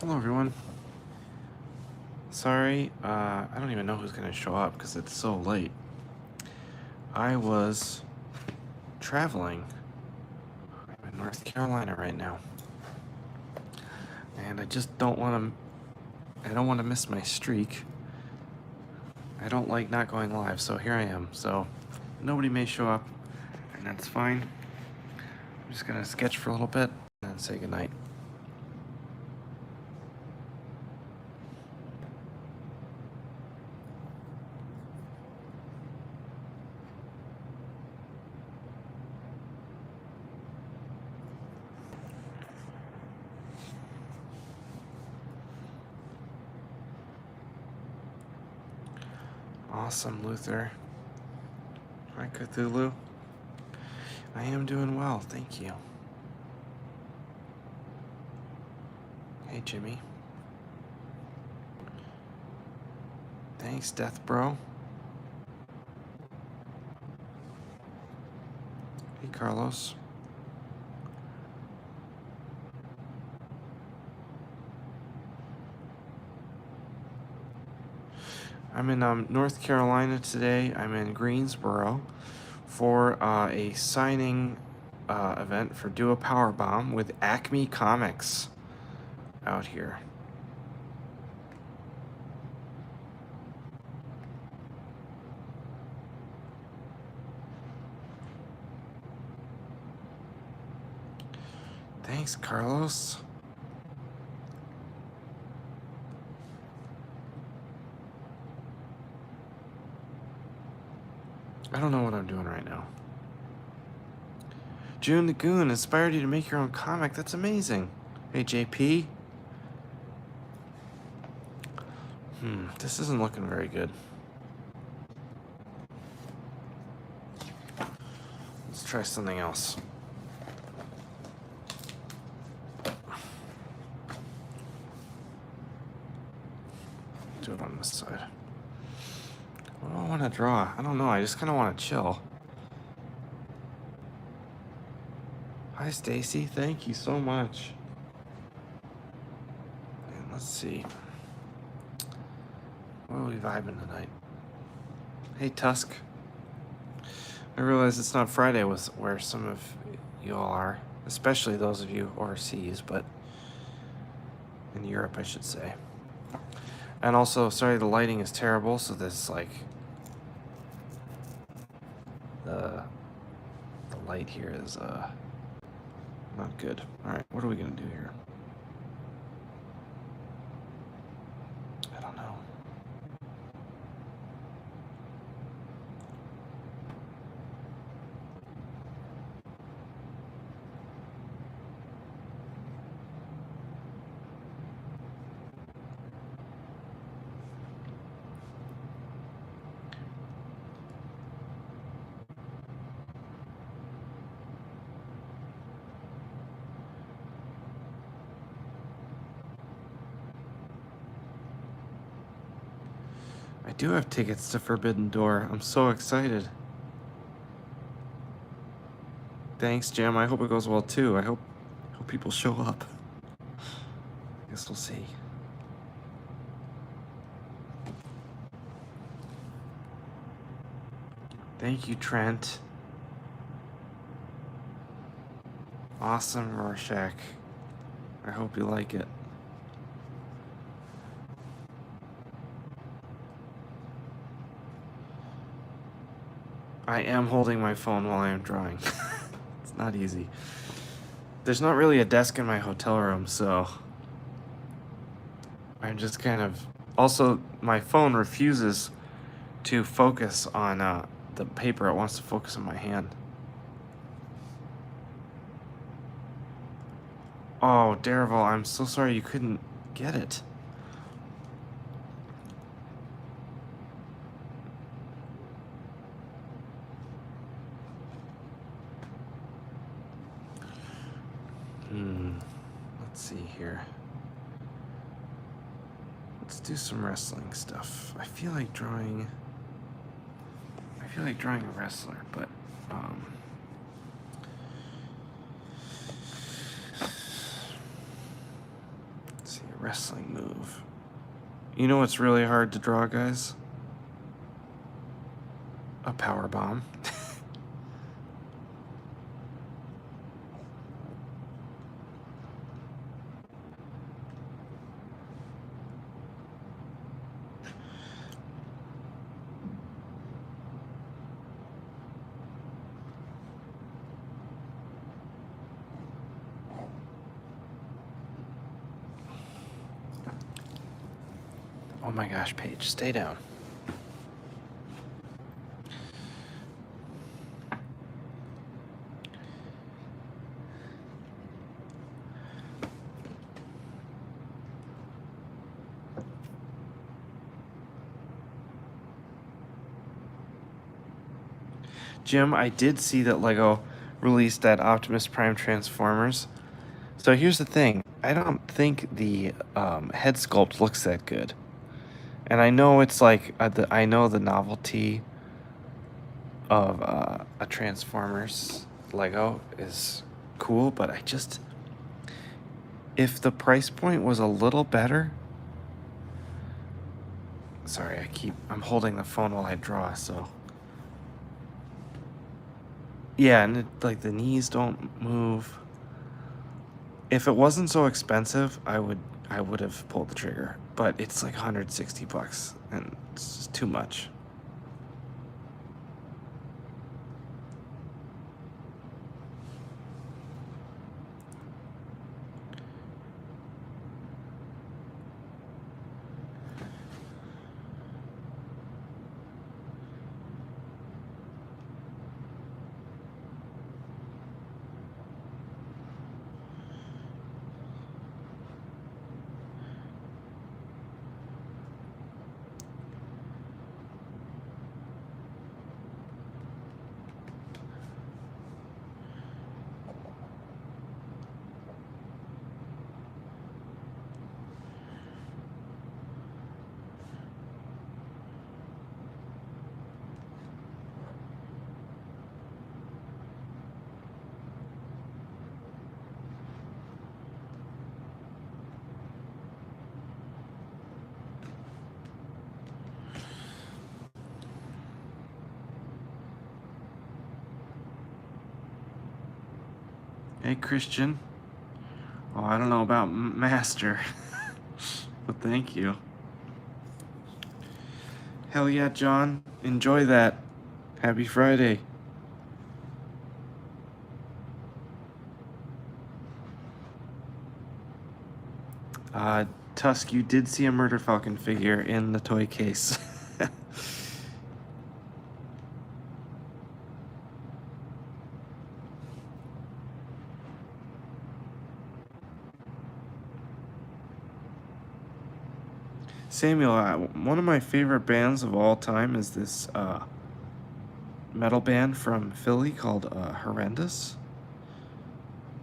Hello everyone. Sorry, I don't even know who's gonna show up because it's so late. I was traveling. I'm in North Carolina right now. And I just don't want to miss my streak. I don't like not going live, so here I am. So nobody may show up, and that's fine. I'm just gonna sketch for a little bit and then say goodnight. Awesome, Luther. Hi, Cthulhu. I am doing well, thank you. Hey, Jimmy. Thanks, Death Bro. Hey, Carlos. I'm in North Carolina today. I'm in Greensboro for a signing event for Do a Power Bomb with Acme Comics out here. Thanks, Carlos. I don't know what I'm doing right now. June the Goon inspired you to make your own comic. That's amazing. Hey, JP. This isn't looking very good. Let's try something else. Do it on this side. What do I want to draw? I don't know. I just kind of want to chill. Hi, Stacy. Thank you so much. And let's see. What are we vibing tonight? Hey, Tusk. I realize it's not Friday where some of you all are, especially those of you overseas, but in Europe, I should say. And also, sorry, the lighting is terrible, so this, like, the light here is, not good. All right, what are we gonna do here? I don't know. I do have tickets to Forbidden Door. I'm so excited. Thanks, Jim. I hope it goes well too. I hope people show up. I guess we'll see. Thank you, Trent. Awesome, Rorschach. I hope you like it. I am holding my phone while I am drawing. It's not easy. There's not really a desk in my hotel room, so I'm just kind of... Also, my phone refuses to focus on the paper. It wants to focus on my hand. Oh, Darival, I'm so sorry you couldn't get it. Let's see here. Let's do some wrestling stuff. I feel like drawing a wrestler, but let's see, wrestling move. You know what's really hard to draw, guys? A power bomb. Oh my gosh, Paige, stay down. Jim, I did see that Lego released that Optimus Prime Transformers. So here's the thing. I don't think the head sculpt looks that good. And I know it's like, I know the novelty of a Transformers Lego is cool, but if the price point was a little better. Sorry, I'm holding the phone while I draw, so. Yeah, and like the knees don't move. If it wasn't so expensive, I would have pulled the trigger. But it's like $160, and it's just too much. Hey, Christian. Oh, I don't know about Master, but thank you. Hell yeah, John. Enjoy that. Happy Friday. Tusk, you did see a Murder Falcon figure in the toy case. Samuel, one of my favorite bands of all time is this metal band from Philly called Horrendous.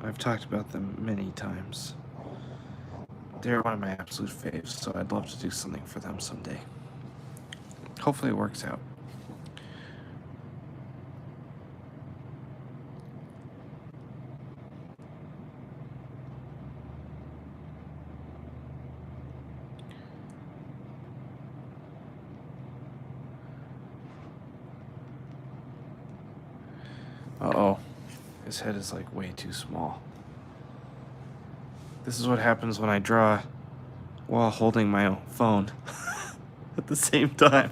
I've talked about them many times. They're one of my absolute faves, so I'd love to do something for them someday. Hopefully it works out. Uh-oh. His head is like way too small. This is what happens when I draw while holding my own phone at the same time.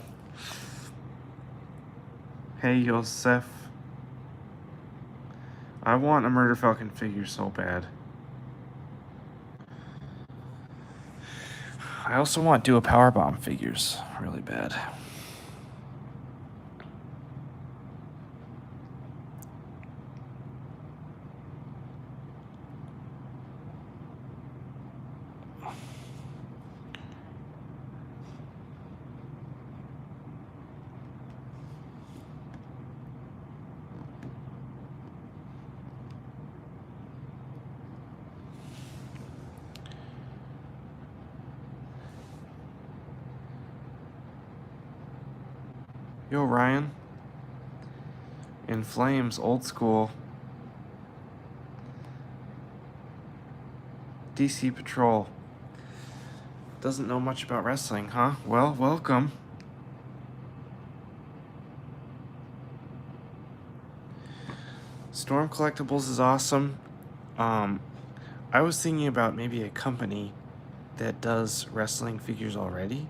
Hey, Yosef. I want a Murder Falcon figure so bad. I also want Do a Powerbomb figures really bad. Yo, Ryan. In Flames, old school. DC Patrol. Doesn't know much about wrestling, huh? Well, welcome. Storm Collectibles is awesome. I was thinking about maybe a company that does wrestling figures already.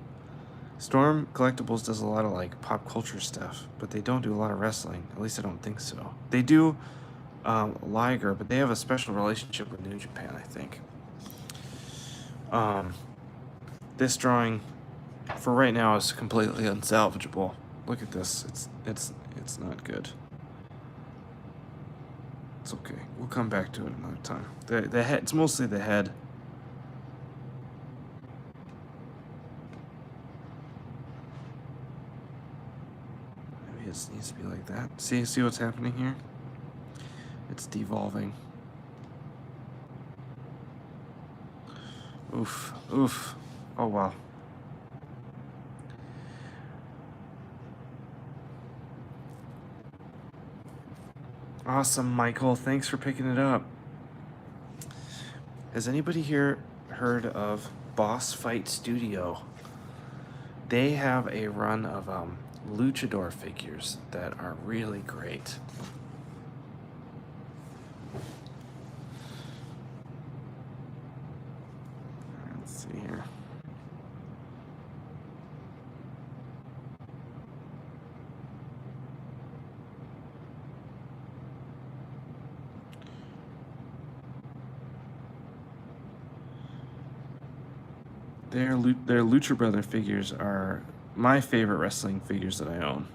Storm Collectibles does a lot of like pop culture stuff, but they don't do a lot of wrestling. At least I don't think so. They do Liger, but they have a special relationship with New Japan, I think. This drawing, for right now, is completely unsalvageable. Look at this. It's not good. It's okay. We'll come back to it another time. The head. It's mostly the head. Maybe it needs to be like that. See what's happening here? It's devolving. Oof. Oof. Oh wow. Awesome, Michael. Thanks for picking it up. Has anybody here heard of Boss Fight Studio? They have a run of luchador figures that are really great. Let's see here. Their Lucha Brother figures are my favorite wrestling figures that I own.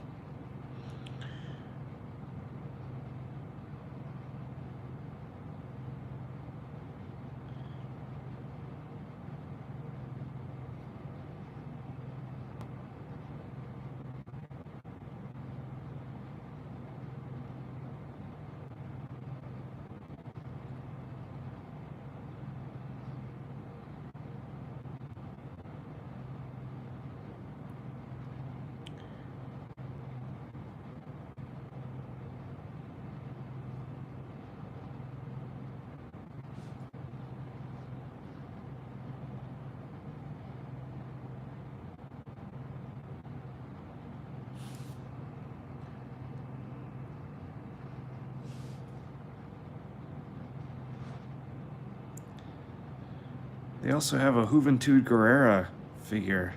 They also have a Juventud Guerrera figure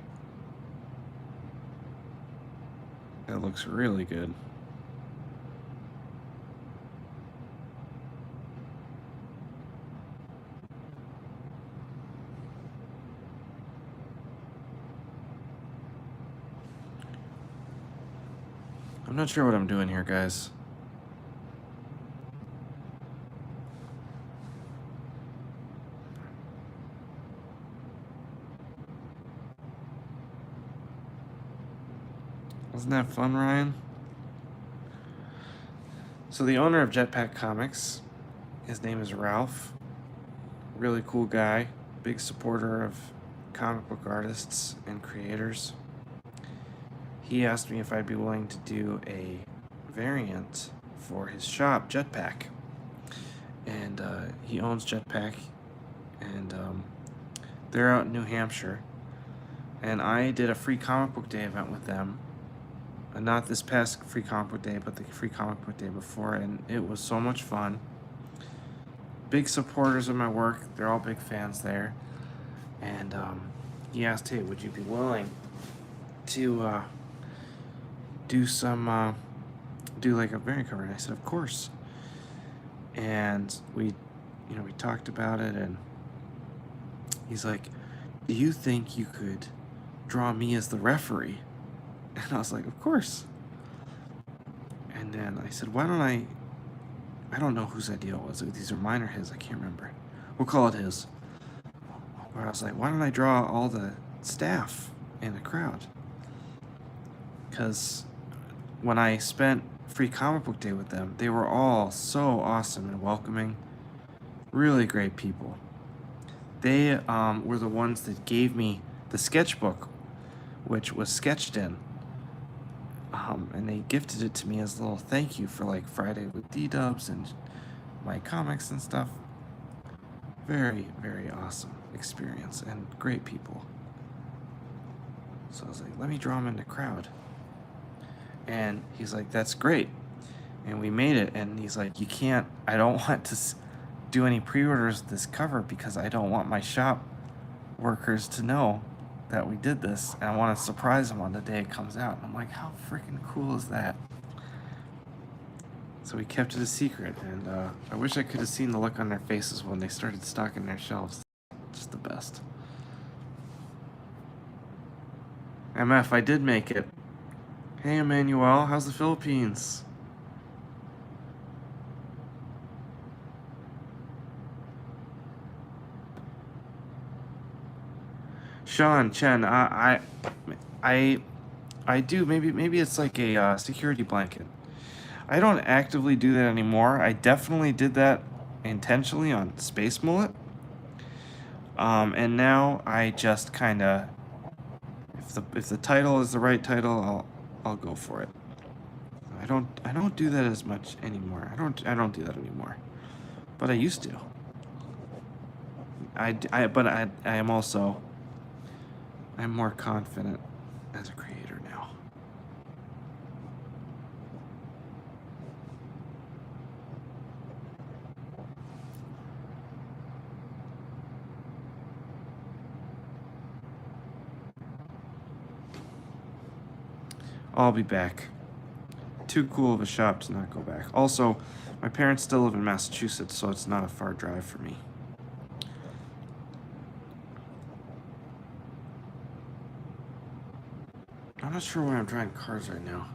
that looks really good. I'm not sure what I'm doing here, guys. Wasn't that fun, Ryan? So the owner of Jetpack Comics, his name is Ralph. Really cool guy, big supporter of comic book artists and creators. He asked me if I'd be willing to do a variant for his shop, Jetpack. And he owns Jetpack, and they're out in New Hampshire. And I did a free comic book day event with them. Not this past free comic book day, but the free comic book day before, and it was so much fun. Big supporters of my work. They're all big fans there. And he asked, hey, would you be willing to do like a variant cover? And I said, of course. And we talked about it, and he's like, do you think you could draw me as the referee? And I was like, of course. And then I said, why don't I don't know whose idea it was. These are mine or his, I can't remember. We'll call it his. Where I was like, why don't I draw all the staff in the crowd? Because when I spent free comic book day with them, they were all so awesome and welcoming. Really great people. They were the ones that gave me the sketchbook, which was sketched in. And they gifted it to me as a little thank you for like Friday with DDubs and my comics and stuff. Very, very awesome experience and great people. So I was like, let me draw him in the crowd. And he's like, that's great. And we made it. And he's like, you can't, I don't want to do any pre-orders of this cover because I don't want my shop workers to know that we did this. And I want to surprise them on the day it comes out. And I'm like, how freaking cool is that? So we kept it a secret. And I wish I could have seen the look on their faces when they started stocking their shelves. Just the best. MF, I did make it. Hey, Emmanuel, how's the Philippines? Sean, Chen, I do. Maybe it's like a security blanket. I don't actively do that anymore. I definitely did that intentionally on Space Mullet. And now I just kind of, if the title is the right title, I'll go for it. I don't do that as much anymore. I don't do that anymore. But I used to. But I am also, I'm more confident as a creator now. I'll be back. Too cool of a shop to not go back. Also, my parents still live in Massachusetts, so it's not a far drive for me. I'm not sure why I'm drawing cars right now.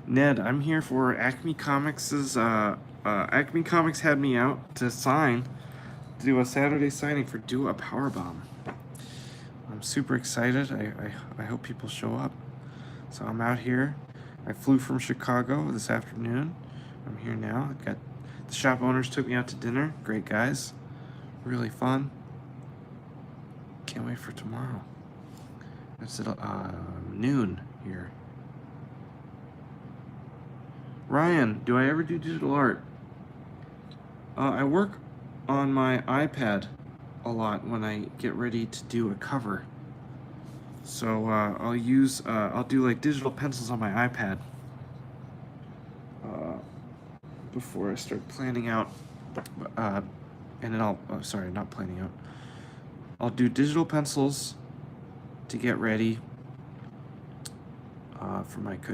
Ned, I'm here for Acme Comics'. Acme Comics had me out to do a Saturday signing for Do a Powerbomb. I'm super excited. I hope people show up. So I'm out here. I flew from Chicago this afternoon. I'm here now. The shop owners took me out to dinner. Great guys. Really fun. Can't wait for tomorrow. It's at noon here. Ryan, do I ever do digital art? I work on my iPad a lot when I get ready to do a cover. So I'll do like digital pencils on my iPad before I start planning out. And then sorry, not planning out. I'll do digital pencils to get ready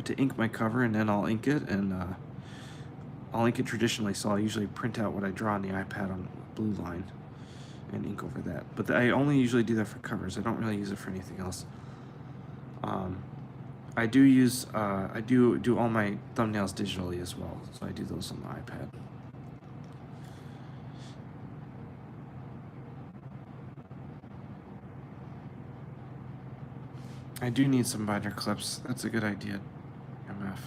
to ink my cover, and then I'll ink it, and I'll ink it traditionally. So I'll usually print out what I draw on the iPad on blue line and ink over that. But I only usually do that for covers. I don't really use it for anything else. I do use I do all my thumbnails digitally as well, so I do those on the iPad. I do need some binder clips. That's a good idea, MF.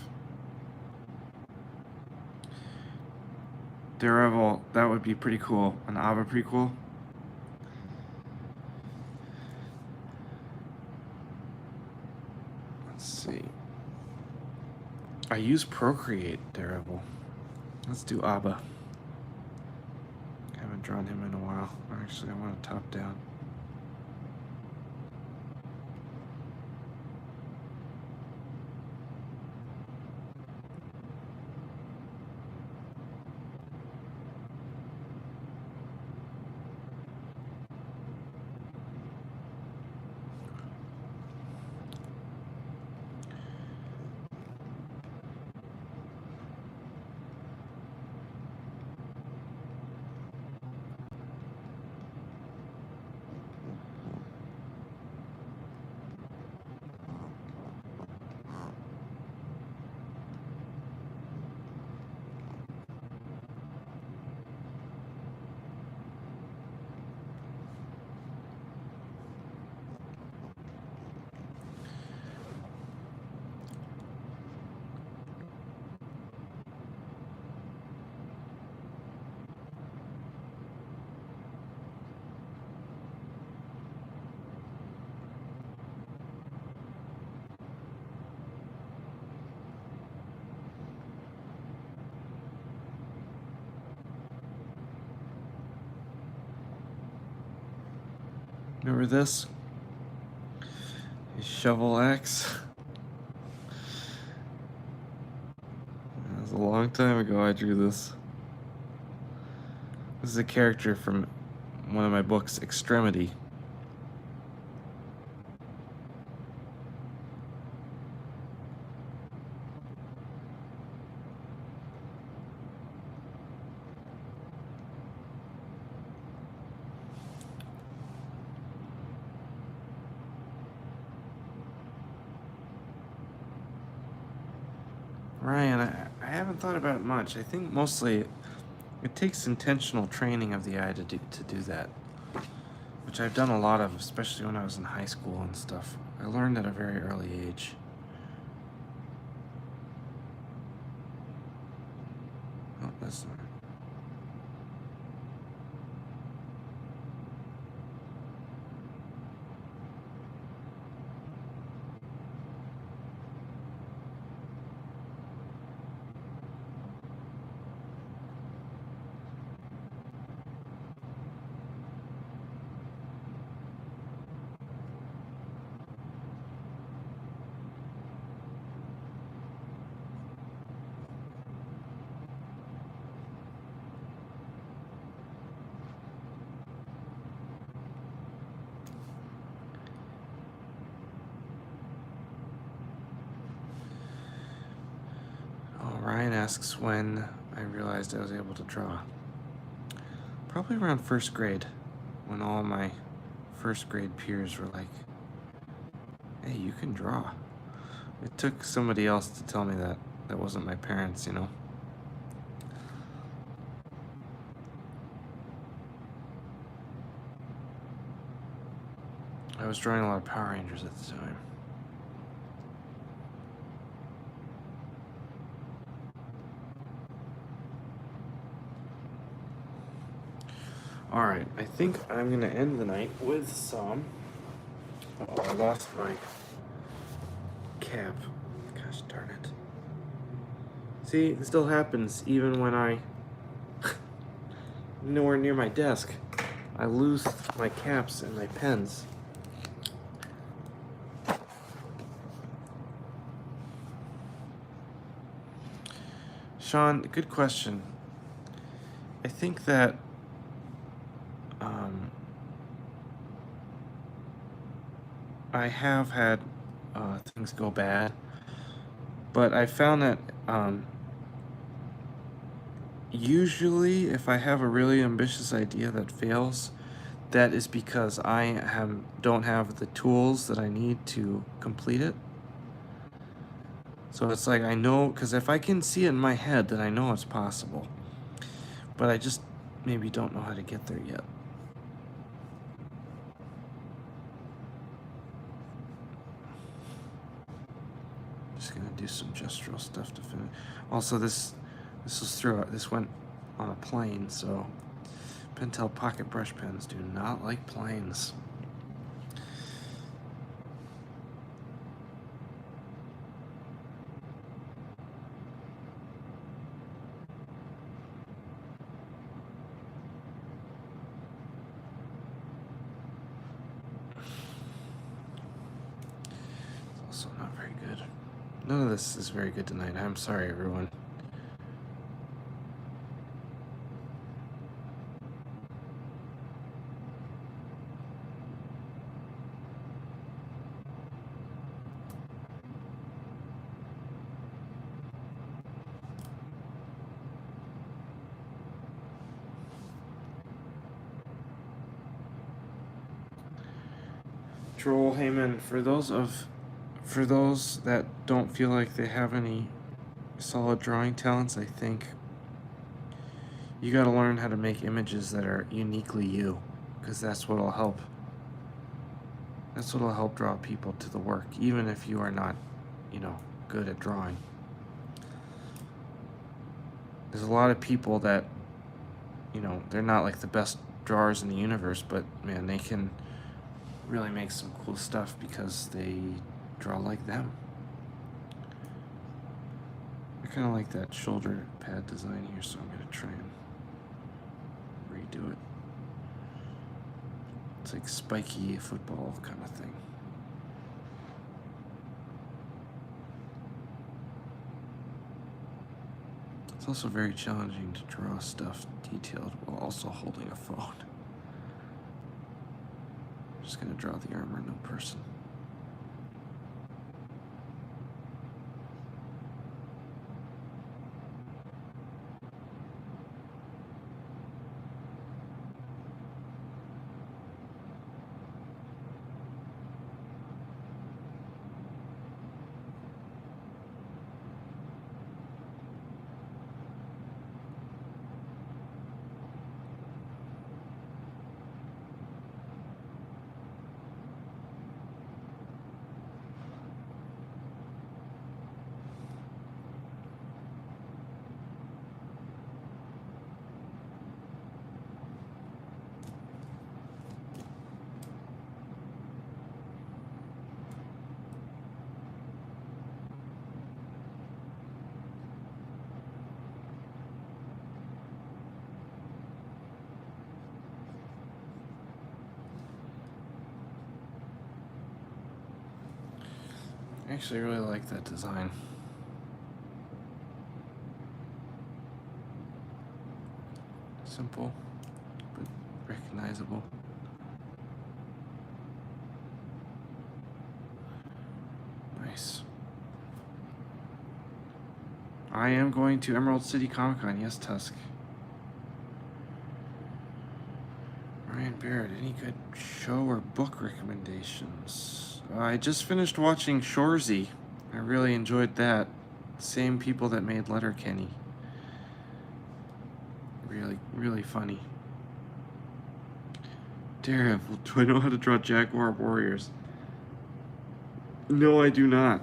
Daredevil, that would be pretty cool. An ABBA prequel. Let's see. I use Procreate, Daredevil. Let's do ABBA. I haven't drawn him in a while. Actually, I want to top down. Remember this? A shovel axe. That was a long time ago I drew this. This is a character from one of my books, Extremity. Ryan, I haven't thought about it much. I think mostly it takes intentional training of the eye to do that, which I've done a lot of, especially when I was in high school and stuff. I learned at a very early age. Oh, that's not. Ryan asks when I realized I was able to draw. Probably around first grade, when all my first grade peers were like, hey, you can draw. It took somebody else to tell me that. That wasn't my parents, you know. I was drawing a lot of Power Rangers at the time. All right, I think I'm gonna end the night with some. Oh, I lost my cap. Gosh darn it. See, it still happens even when I'm nowhere near my desk. I lose my caps and my pens. Sean, good question. I think that I have had things go bad, but I found that usually if I have a really ambitious idea that fails, that is because I don't have the tools that I need to complete it. So it's like I know, because if I can see it in my head, then I know it's possible. But I just maybe don't know how to get there yet. Just gonna do some gestural stuff to finish. Also, this went on a plane, so Pentel pocket brush pens do not like planes. It's also not very good. None of this is very good tonight. I'm sorry, everyone. Joel Heyman, for those that don't feel like they have any solid drawing talents, I think you got to learn how to make images that are uniquely you, because that's what'll help. That's what'll help draw people to the work, even if you are not, good at drawing. There's a lot of people that, they're not like the best drawers in the universe, but man, they can really make some cool stuff because they draw like them. I kind of like that shoulder pad design here, so I'm going to try and redo it. It's like spiky football kind of thing. It's also very challenging to draw stuff detailed while also holding a phone. I'm just gonna draw the armor, no person. I actually really like that design. Simple, but recognizable. Nice. I am going to Emerald City Comic Con, yes, Tusk. Ryan Barrett, any good show or book recommendations? I just finished watching Shoresy. I really enjoyed that. Same people that made Letterkenny. Really, really funny. Daredevil, do I know how to draw Jaguar Warriors? No, I do not.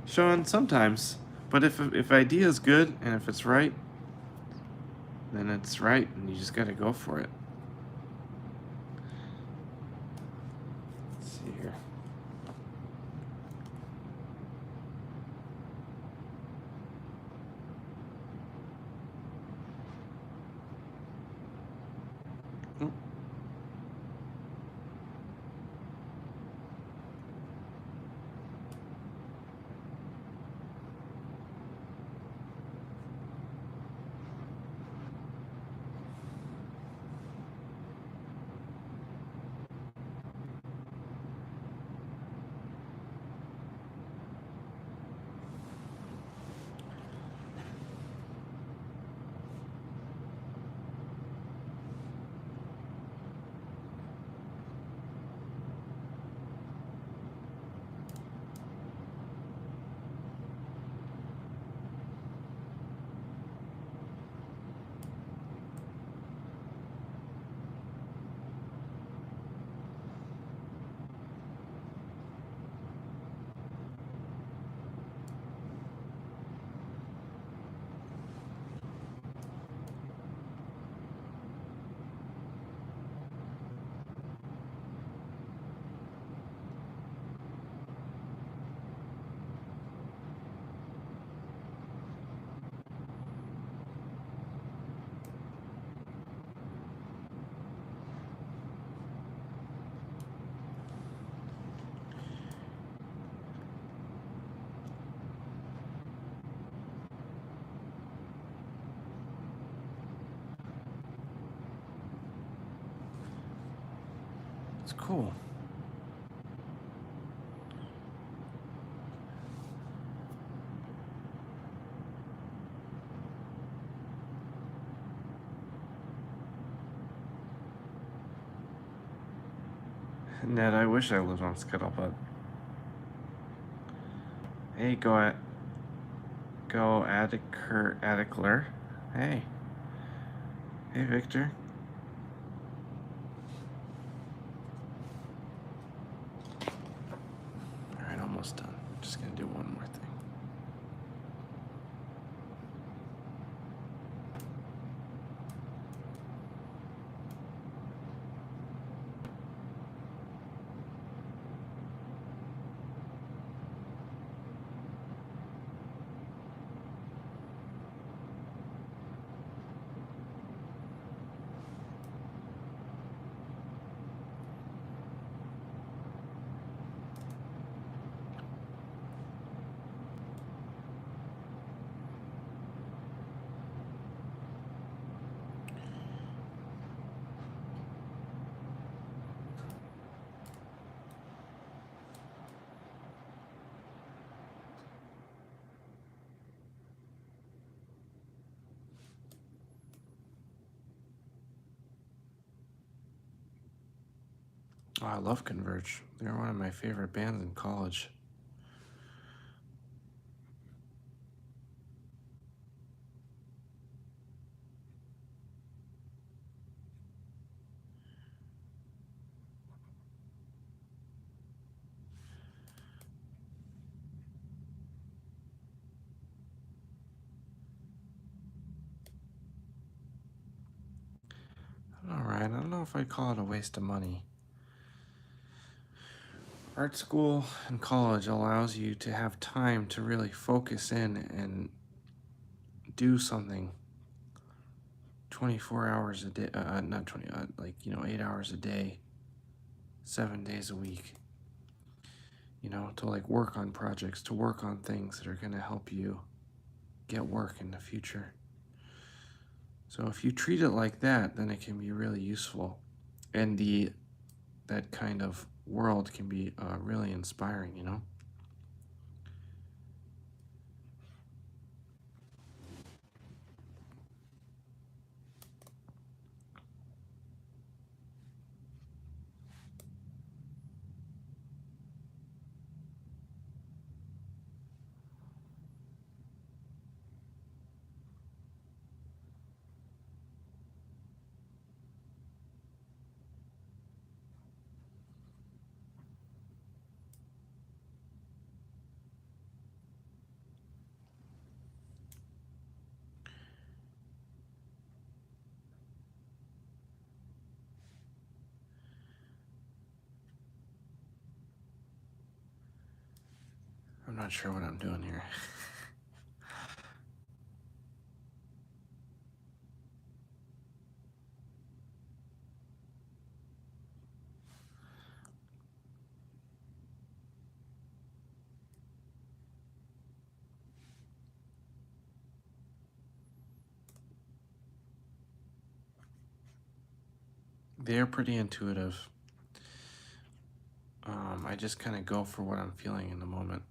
Sean, sometimes. But if idea is good and if it's right, then it's right and you just gotta go for it. Let's see here. Oh. It's cool. Ned, I wish I lived on Scuttlebutt. Hey, go Atticler. Hey. Hey, Victor. Alright, almost done. Just gonna do one more thing. Oh, I love Converge. They're one of my favorite bands in college. All right, I don't know if I'd call it a waste of money. Art school and college allows you to have time to really focus in and do something 24 hours a day, not 20, like, 8 hours a day, 7 days a week, to like work on projects, to work on things that are going to help you get work in the future. So if you treat it like that, then it can be really useful. And that kind of world can be really inspiring. I'm not sure what I'm doing here. They're pretty intuitive. I just kind of go for what I'm feeling in the moment.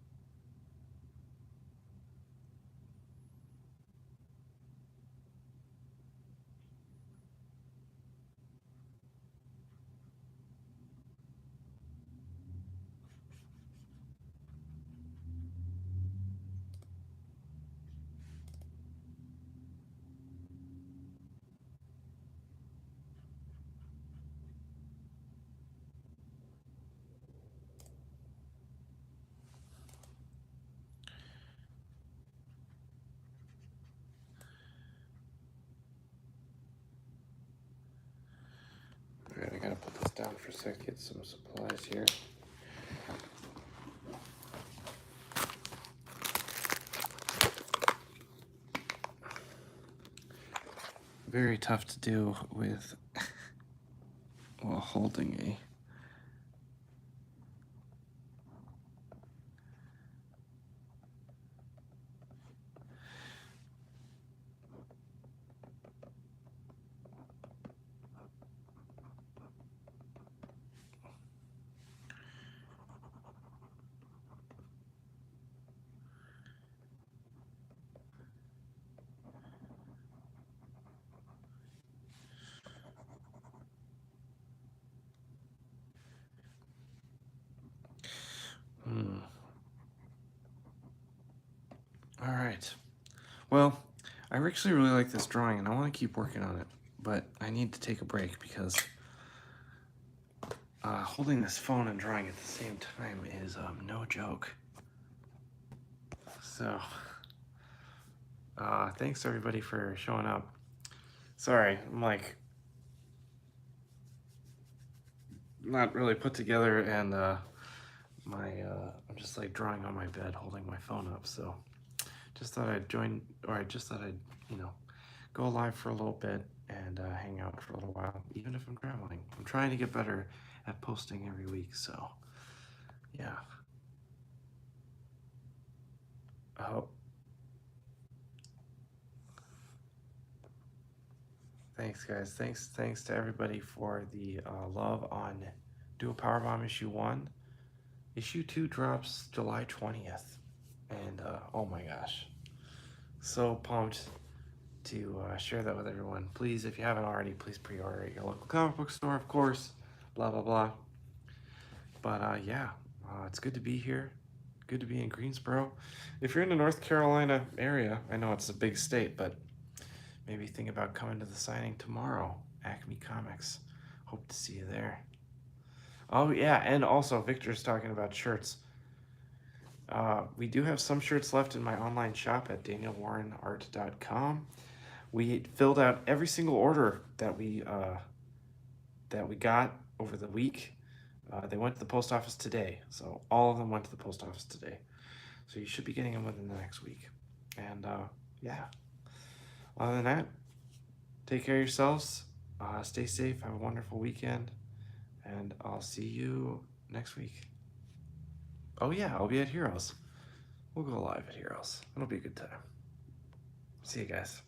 All right, I gotta put this down for a sec, get some supplies here. Very tough to do with while holding a All right. Well, I actually really like this drawing and I want to keep working on it, but I need to take a break because holding this phone and drawing at the same time is no joke. So, thanks everybody for showing up. Sorry, I'm like not really put together and I'm just like drawing on my bed holding my phone up, so just thought I'd join, or I just thought I'd, go live for a little bit and hang out for a little while, even if I'm traveling. I'm trying to get better at posting every week, so yeah. Oh, thanks guys. Thanks to everybody for the love on Dual Powerbomb issue 1. Issue 2 drops July 20th, and oh my gosh, so pumped to share that with everyone. Please, if you haven't already, please pre-order at your local comic book store, of course. Blah blah blah. But yeah, it's good to be here. Good to be in Greensboro. If you're in the North Carolina area, I know it's a big state, but maybe think about coming to the signing tomorrow. Acme Comics. Hope to see you there. Oh yeah, and also Victor's talking about shirts. We do have some shirts left in my online shop at danielwarrenart.com. We filled out every single order that we got over the week. They went to the post office today, so all of them went to the post office today. So you should be getting them within the next week. And yeah, other than that, take care of yourselves. Stay safe. Have a wonderful weekend. And I'll see you next week. Oh yeah, I'll be at Heroes. We'll go live at Heroes. It'll be a good time. See you guys.